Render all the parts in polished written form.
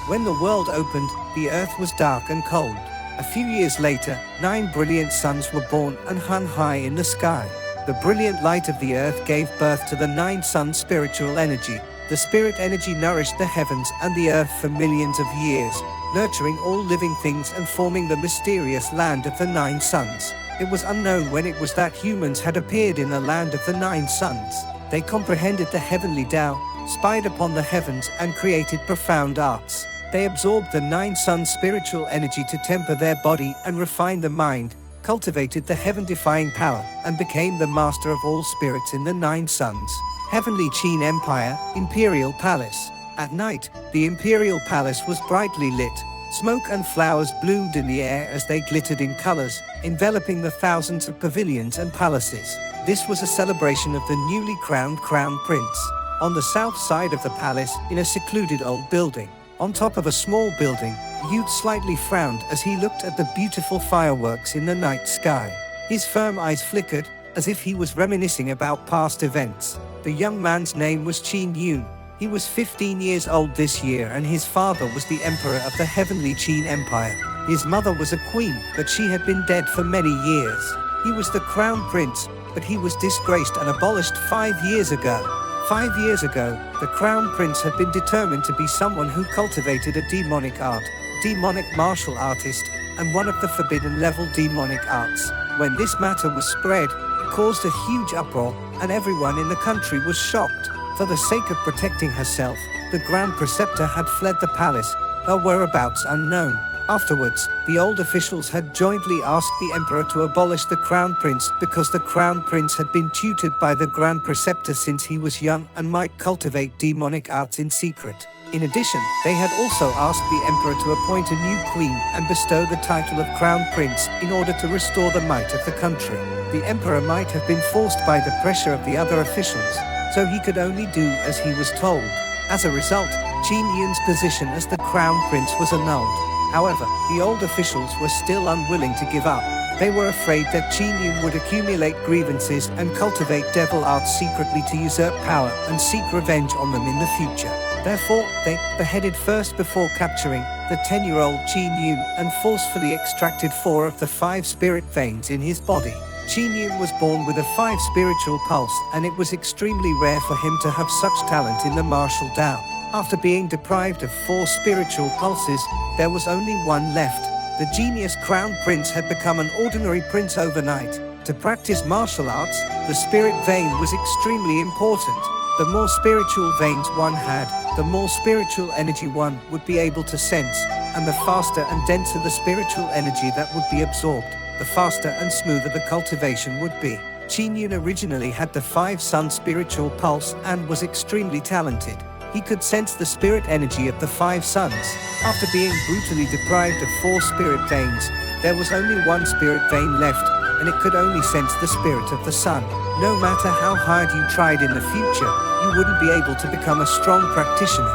When the world opened, the earth was dark and cold. A few years later, 9 brilliant suns were born and hung high in the sky. The brilliant light of the earth gave birth to the 9 suns' spiritual energy. The spirit energy nourished the heavens and the earth for millions of years, nurturing all living things and forming the mysterious land of the 9 suns. It was unknown when it was that humans had appeared in the land of the 9 suns. They comprehended the heavenly Tao, spied upon the heavens and created profound arts. They absorbed the 9 suns' spiritual energy to temper their body and refine the mind, cultivated the heaven-defying power, and became the master of all spirits in the 9 suns. Heavenly Qin Empire, Imperial Palace. At night, the Imperial Palace was brightly lit. Smoke and flowers bloomed in the air as they glittered in colors, enveloping the thousands of pavilions and palaces. This was a celebration of the newly crowned Crown Prince. On the south side of the palace, in a secluded old building, on top of a small building, the youth slightly frowned as he looked at the beautiful fireworks in the night sky. His firm eyes flickered, as if he was reminiscing about past events. The young man's name was Qin Yun. He was 15 years old this year and his father was the emperor of the heavenly Qin Empire. His mother was a queen, but she had been dead for many years. He was the crown prince, but he was disgraced and abolished 5 years ago. 5 years ago, the crown prince had been determined to be someone who cultivated a demonic art, demonic martial artist, and one of the forbidden level demonic arts. When this matter was spread, it caused a huge uproar, and everyone in the country was shocked. For the sake of protecting herself, the Grand Preceptor had fled the palace, her whereabouts unknown. Afterwards, the old officials had jointly asked the emperor to abolish the crown prince because the crown prince had been tutored by the Grand Preceptor since he was young and might cultivate demonic arts in secret. In addition, they had also asked the emperor to appoint a new queen and bestow the title of crown prince in order to restore the might of the country. The emperor might have been forced by the pressure of the other officials, so he could only do as he was told. As a result, Qin Yun's position as the crown prince was annulled. However, the old officials were still unwilling to give up. They were afraid that Qin Yun would accumulate grievances and cultivate devil arts secretly to usurp power and seek revenge on them in the future. Therefore, they beheaded first before capturing the 10-year-old Qin Yun and forcefully extracted 4 of the 5 spirit veins in his body. Qin Yun was born with a 5 spiritual pulse, and it was extremely rare for him to have such talent in the martial Tao. After being deprived of 4 spiritual pulses, there was only 1 left. The genius crown prince had become an ordinary prince overnight. To practice martial arts, the spirit vein was extremely important. The more spiritual veins one had, the more spiritual energy one would be able to sense, and the faster and denser the spiritual energy that would be absorbed, the faster and smoother the cultivation would be. Qin Yun originally had the 5 sun spiritual pulse and was extremely talented. He could sense the spirit energy of the 5 suns. After being brutally deprived of 4 spirit veins, there was only 1 spirit vein left, and it could only sense the spirit of the sun. No matter how hard you tried in the future, you wouldn't be able to become a strong practitioner.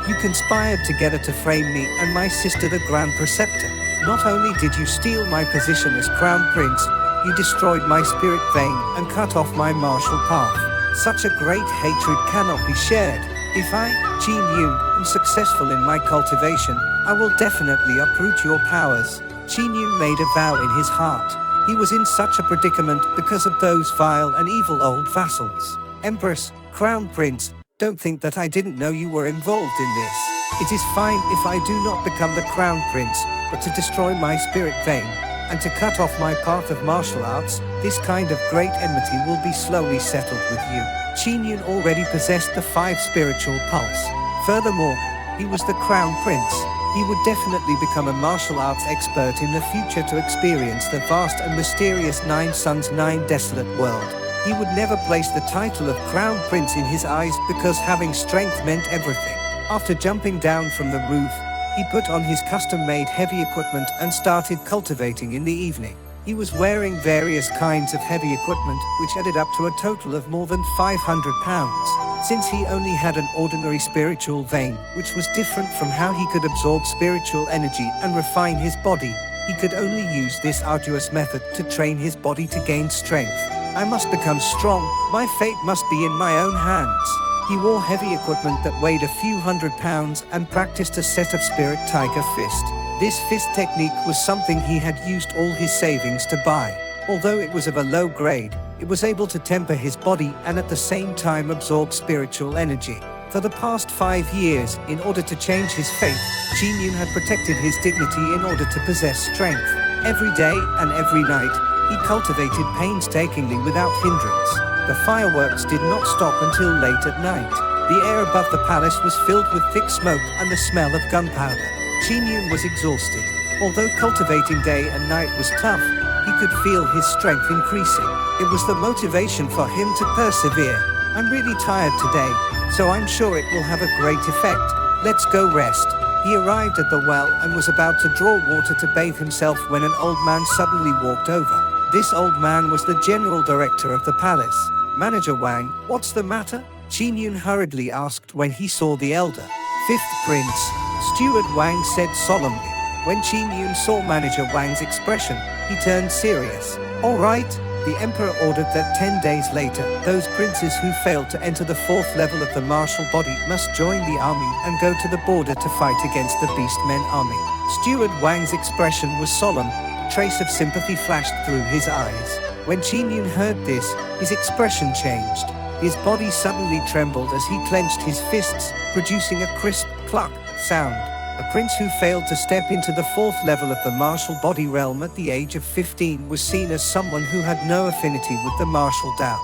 You conspired together to frame me and my sister the Grand Preceptor. Not only did you steal my position as Crown Prince, you destroyed my spirit vein and cut off my martial path. Such a great hatred cannot be shared. If I, Qin Yun, am successful in my cultivation, I will definitely uproot your powers. Qin Yun made a vow in his heart. He was in such a predicament because of those vile and evil old vassals. Empress, Crown Prince, don't think that I didn't know you were involved in this. It is fine if I do not become the Crown Prince, but to destroy my spirit vein, and to cut off my path of martial arts, this kind of great enmity will be slowly settled with you. Qin Yun already possessed the 5 spiritual pulse. Furthermore, he was the Crown Prince. He would definitely become a martial arts expert in the future to experience the vast and mysterious 9 suns 9 desolate world. He would never place the title of Crown Prince in his eyes because having strength meant everything. After jumping down from the roof, he put on his custom-made heavy equipment and started cultivating in the evening. He was wearing various kinds of heavy equipment, which added up to a total of more than 500 pounds. Since he only had an ordinary spiritual vein, which was different from how he could absorb spiritual energy and refine his body, he could only use this arduous method to train his body to gain strength. I must become strong, my fate must be in my own hands. He wore heavy equipment that weighed a few hundred pounds and practiced a set of spirit tiger fist. This fist technique was something he had used all his savings to buy. Although it was of a low grade, it was able to temper his body and at the same time absorb spiritual energy. For the past 5 years, in order to change his fate, Qin Yun had protected his dignity in order to possess strength. Every day and every night, he cultivated painstakingly without hindrance. The fireworks did not stop until late at night. The air above the palace was filled with thick smoke and the smell of gunpowder. Qin Yun was exhausted. Although cultivating day and night was tough, he could feel his strength increasing. It was the motivation for him to persevere. "I'm really tired today, so I'm sure it will have a great effect. Let's go rest." He arrived at the well and was about to draw water to bathe himself when an old man suddenly walked over. This old man was the general director of the palace. "Manager Wang, what's the matter?" Qin Yun hurriedly asked when he saw the elder. "Fifth Prince," Steward Wang said solemnly. When Qin Yun saw Manager Wang's expression, he turned serious. "All right." The emperor ordered that 10 days later, those princes who failed to enter the 4th level of the martial body must join the army and go to the border to fight against the Beastmen army. Steward Wang's expression was solemn. A trace of sympathy flashed through his eyes. When Qin Yun heard this, his expression changed. His body suddenly trembled as he clenched his fists, producing a crisp cluck sound. A prince who failed to step into the 4th level of the martial body realm at the age of 15 was seen as someone who had no affinity with the martial Tao.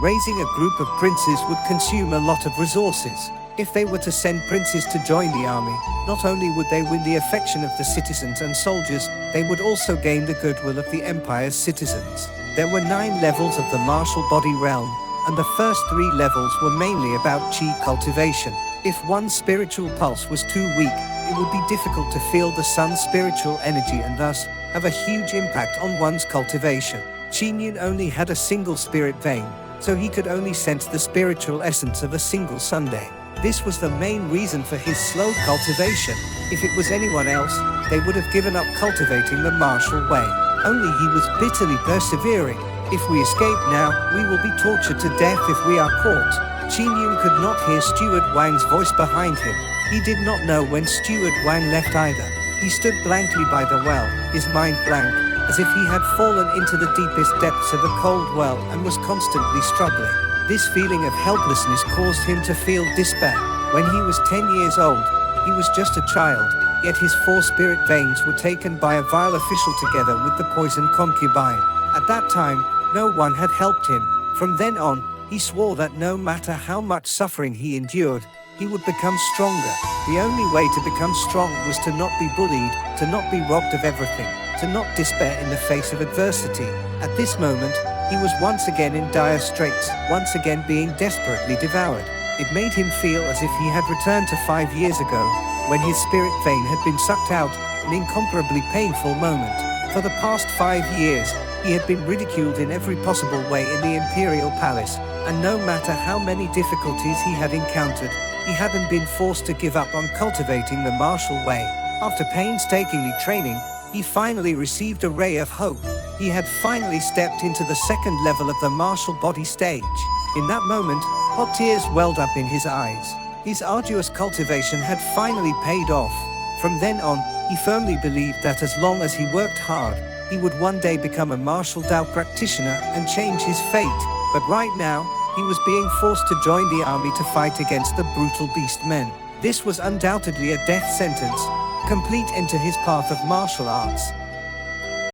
Raising a group of princes would consume a lot of resources. If they were to send princes to join the army, not only would they win the affection of the citizens and soldiers, they would also gain the goodwill of the empire's citizens. There were 9 levels of the martial body realm, and the first 3 levels were mainly about qi cultivation. If one's spiritual pulse was too weak, it would be difficult to feel the sun's spiritual energy and thus have a huge impact on one's cultivation. Qin Yun only had a single spirit vein, so he could only sense the spiritual essence of a single Sunday. This was the main reason for his slow cultivation. If it was anyone else, they would have given up cultivating the martial way. Only he was bitterly persevering. "If we escape now, we will be tortured to death if we are caught." Qin Yun could not hear Steward Wang's voice behind him. He did not know when Steward Wang left either. He stood blankly by the well, his mind blank, as if he had fallen into the deepest depths of a cold well and was constantly struggling. This feeling of helplessness caused him to feel despair. When he was 10 years old, he was just a child, yet his 4 spirit veins were taken by a vile official together with the poisoned concubine. At that time, no one had helped him. From then on, he swore that no matter how much suffering he endured, he would become stronger. The only way to become strong was to not be bullied, to not be robbed of everything, to not despair in the face of adversity. At this moment, he was once again in dire straits, once again being desperately devoured. It made him feel as if he had returned to 5 years ago, when his spirit vein had been sucked out, an incomparably painful moment. For the past 5 years, he had been ridiculed in every possible way in the imperial palace, and no matter how many difficulties he had encountered, he hadn't been forced to give up on cultivating the martial way. After painstakingly training, he finally received a ray of hope. He had finally stepped into the 2nd level of the martial body stage. In that moment, hot tears welled up in his eyes. His arduous cultivation had finally paid off. From then on, he firmly believed that as long as he worked hard, he would one day become a martial Tao practitioner and change his fate. But right now, he was being forced to join the army to fight against the brutal beast men. This was undoubtedly a death sentence, complete into his path of martial arts.